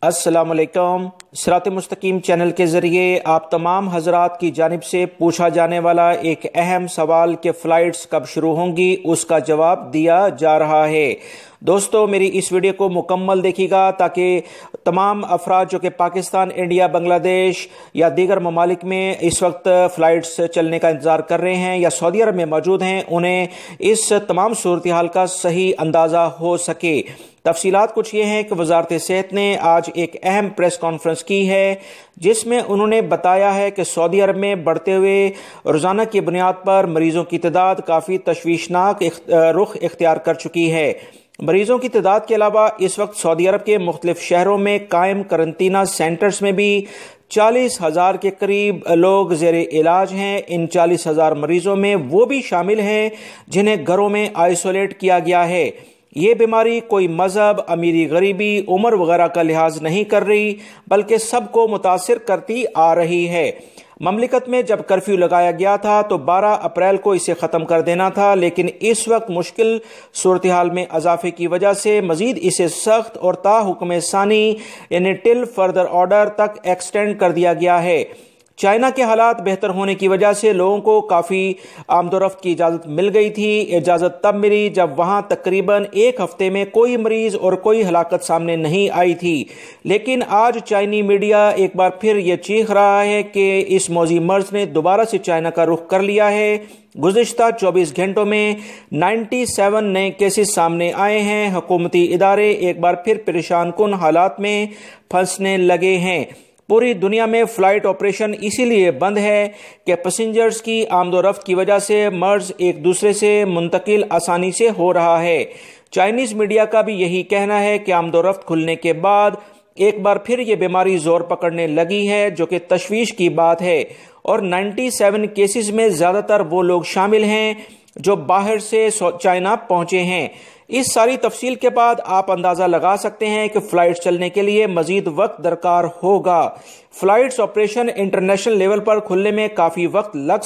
अस्सलाम वालेकुम। सिरात.e.मustaqeem चैनल के ज़रिए आप तमाम हजरात की जानिब से पूछा जाने वाला एक अहम सवाल कि फ़्लाइट्स कब शुरू होंगी, उसका जवाब दिया जा रहा है। दोस्तों, मेरी इस वीडियो को मुकम्मल देखिएगा ताकि तमाम अफराद जो कि पाकिस्तान, इंडिया, बांग्लादेश या दीगर ममालिक में इस वक्त फ़्लाइट्स चलने का इंतज़ार कर रहे हैं या सऊदी अरब में मौजूद हैं, उन्हें इस तमाम सूरत हाल का सही अंदाज़ा हो सके। तफसीलात कुछ ये हैं कि वजारत सेहत ने आज एक अहम प्रेस कॉन्फ्रेंस की है जिसमें उन्होंने बताया है कि सऊदी अरब में बढ़ते हुए रोज़ाना की बुनियाद पर मरीजों की तादाद काफ़ी तशवीशनाक रुख इख्तियार कर चुकी है। मरीजों की तादाद के अलावा इस वक्त सऊदी अरब के मुख्तलिफ शहरों में कायम करंतना सेंटर्स में भी 40,000 के करीब लोग ज़ेरे इलाज हैं। इन 40,000 मरीजों में वो भी शामिल हैं जिन्हें घरों में आइसोलेट किया गया है। ये बीमारी कोई मजहब, अमीरी, गरीबी, उम्र वगैरह का लिहाज नहीं कर रही, बल्कि सबको मुतासिर करती आ रही है। ममलिकत में जब कर्फ्यू लगाया गया था तो 12 अप्रैल को इसे ख़त्म कर देना था, लेकिन इस वक्त मुश्किल सूरत हाल में इजाफे की वजह से मजीद इसे सख्त और ता हुक्म सानी यानी टिल फर्दर ऑर्डर तक एक्सटेंड कर दिया गया है। चाइना के हालात बेहतर होने की वजह से लोगों को काफ़ी आमदोरफ्त की इजाज़त मिल गई थी। इजाज़त तब मिली जब वहाँ तकरीबन एक हफ्ते में कोई मरीज और कोई हलाकत सामने नहीं आई थी, लेकिन आज चाइनी मीडिया एक बार फिर ये चीख रहा है कि इस मौजी मर्ज ने दोबारा से चाइना का रुख कर लिया है। गुज़िश्ता 24 घंटों में 97 नए केसेस सामने आए हैं। हुकूमती इदारे एक बार फिर परेशान कुन हालात में फंसने लगे हैं। पूरी दुनिया में फ़्लाइट ऑपरेशन इसीलिए बंद है कि पैसेंजर्स की आमदोरफ्त की वजह से मर्ज एक दूसरे से मुंतकिल आसानी से हो रहा है। चाइनीज़ मीडिया का भी यही कहना है कि आमदोरफ्त खुलने के बाद एक बार फिर ये बीमारी जोर पकड़ने लगी है, जो कि तशवीश की बात है। और 97 केसेस में ज़्यादातर वो लोग शामिल हैं जो बाहर से चाइना पहुंचे हैं। इस सारी तफसील के बाद आप अंदाज़ा लगा सकते हैं कि फ़्लाइट्स चलने के लिए मज़ीद वक्त दरकार होगा। फ़्लाइट्स ऑपरेशन इंटरनेशनल लेवल पर खुलने में काफ़ी वक्त लग